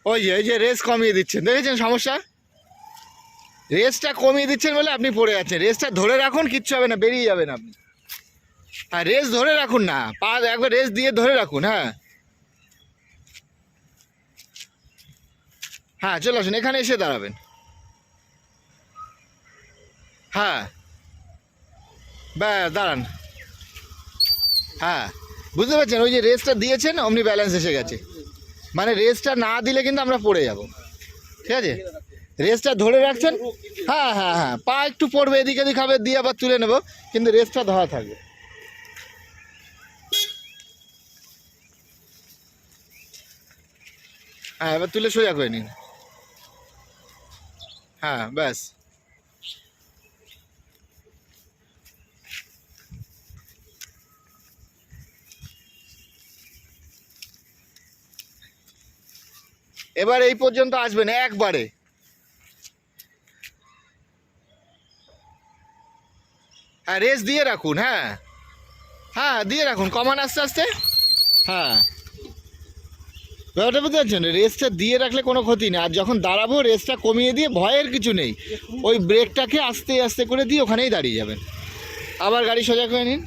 ওই যে এই যে রেস কমিয়ে দিচ্ছেন, দেখেছেন সমস্যা? রেসটা কমিয়ে দিচ্ছেন বলে আপনি পড়ে যাচ্ছেন। রেসটা ধরে রাখুন, কিচ্ছু হবে না, বেরিয়ে যাবেন আপনি। হ্যাঁ, রেস ধরে রাখুন না, পা একবার রেস দিয়ে ধরে রাখুন। হ্যাঁ হ্যাঁ, চলে আসুন, এখানে এসে দাঁড়াবেন। হ্যাঁ ব্যাস, দাঁড়ান। হ্যাঁ, বুঝতে পারছেন? ওই যে রেসটা দিয়েছেন অমনি ব্যালেন্স এসে গেছে। মানে রেসটা না দিলে কিন্তু আমরা পড়ে যাব। ঠিক আছে, রেসটা ধরে রাখছেন। হ্যাঁ হ্যাঁ হ্যাঁ, পা একটু পড়বে, এদিকে এদিক হবে, দিয়ে আবার তুলে নেব, কিন্তু রেসটা ধরা থাকবে। হ্যাঁ, এবার তুলে সোজা করে নিন। হ্যাঁ ব্যাস। এবার এই পর্যন্ত আসবেন একবারে। হ্যাঁ, রেস দিয়ে রাখুন। হ্যাঁ হ্যাঁ, দিয়ে রাখুন, কমান আস্তে আস্তে। হ্যাঁ, ব্যাপারটা বুঝতে পারছেন? রেসটা দিয়ে রাখলে কোনো ক্ষতি নেই। আর যখন দাঁড়াবো রেসটা কমিয়ে দিয়ে, ভয়ের কিছু নেই, ওই ব্রেকটাকে আস্তে আস্তে করে দিয়ে ওখানেই দাঁড়িয়ে যাবেন। আবার গাড়ি সোজা করে নিন।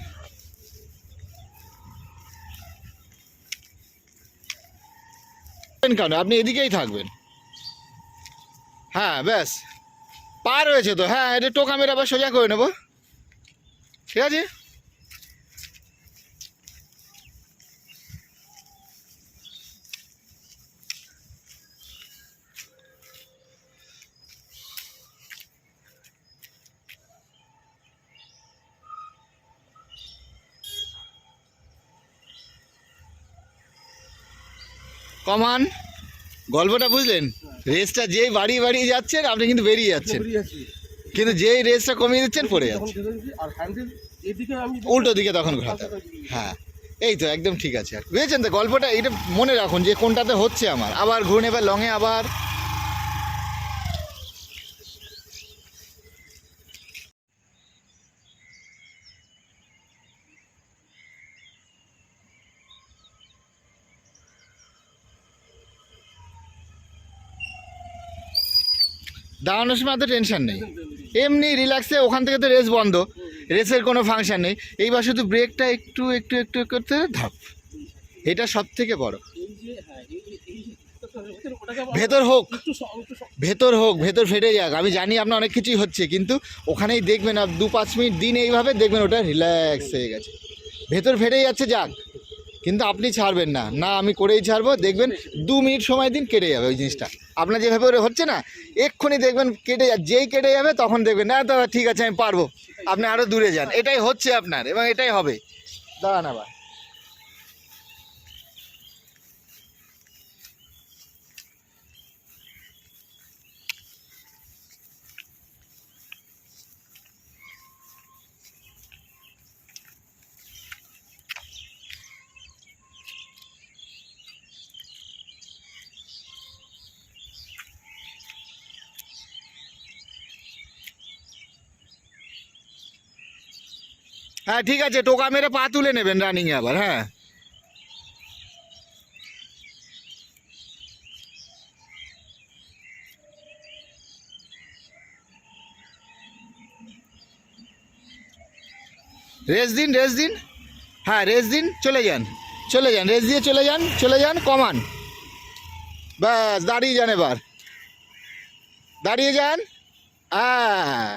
কেন, আপনি এদিকেই থাকবেন। হ্যাঁ ব্যাস, পা রয়েছে তো। হ্যাঁ, এটা টোকা মেরে আবার সোজা করে নেবো। ঠিক আছে। কমান, গল্পটা বুঝলেন? রেসটা যেই বাড়িয়ে বাড়িয়ে যাচ্ছেন আপনি কিন্তু বেরিয়ে যাচ্ছেন, কিন্তু যেই রেসটা কমিয়ে দিচ্ছেন পড়ে যাচ্ছে। উল্টো দিকে তখন ঘোরাতে হবে। হ্যাঁ, এই তো একদম ঠিক আছে। বুঝেছেন তো গল্পটা? এটা মনে রাখুন যে কোনটাতে হচ্ছে আমার। আবার ঘুরে এবার লংয়ে আবার। দাঁড়ানোর সময় তো টেনশন নেই, এমনি রিল্যাক্সে। ওখান থেকে তো রেস বন্ধ, রেসের কোনো ফাংশন নেই। এইবার শুধু ব্রেকটা একটু একটু একটু করতে ধাপ, এটা সব থেকে বড়। ভেতর হোক, ভেতর হোক, ভেতর ফেটে যাক, আমি জানি আপনার অনেক কিছুই হচ্ছে, কিন্তু ওখানেই দেখবেন আর 2-5 মিনিট দিন এইভাবে দেখবেন ওটা রিল্যাক্স হয়ে গেছে। ভেতর ফেটে যাচ্ছে যাক, কিন্তু আপনি ছাড়বেন না। না, আমি করেই ছাড়বো, দেখবেন 2 মিনিট সময় দিন, কেটে যাবে ওই জিনিসটা। আপনার যেভাবে ওরে হচ্ছে না, এক্ষুনি দেখবেন কেটে যেই কেটে যাবে তখন দেখবেন না দাদা ঠিক আছে আমি পারবো, আপনি আরও দূরে যান। এটাই হচ্ছে আপনার এবং এটাই হবে। দাঁড়ান আবার। হ্যাঁ ঠিক আছে, টোকা মেরে পা তুলে নেবেন রানিংয়ে আবার। হ্যাঁ, রেস দিন, রেস দিন। হ্যাঁ, রেস দিন, চলে যান, চলে যান, রেস দিয়ে চলে যান, চলে যান, কমান। ব্যাস, দাঁড়িয়ে যান এবার, দাঁড়িয়ে যান। হ্যাঁ।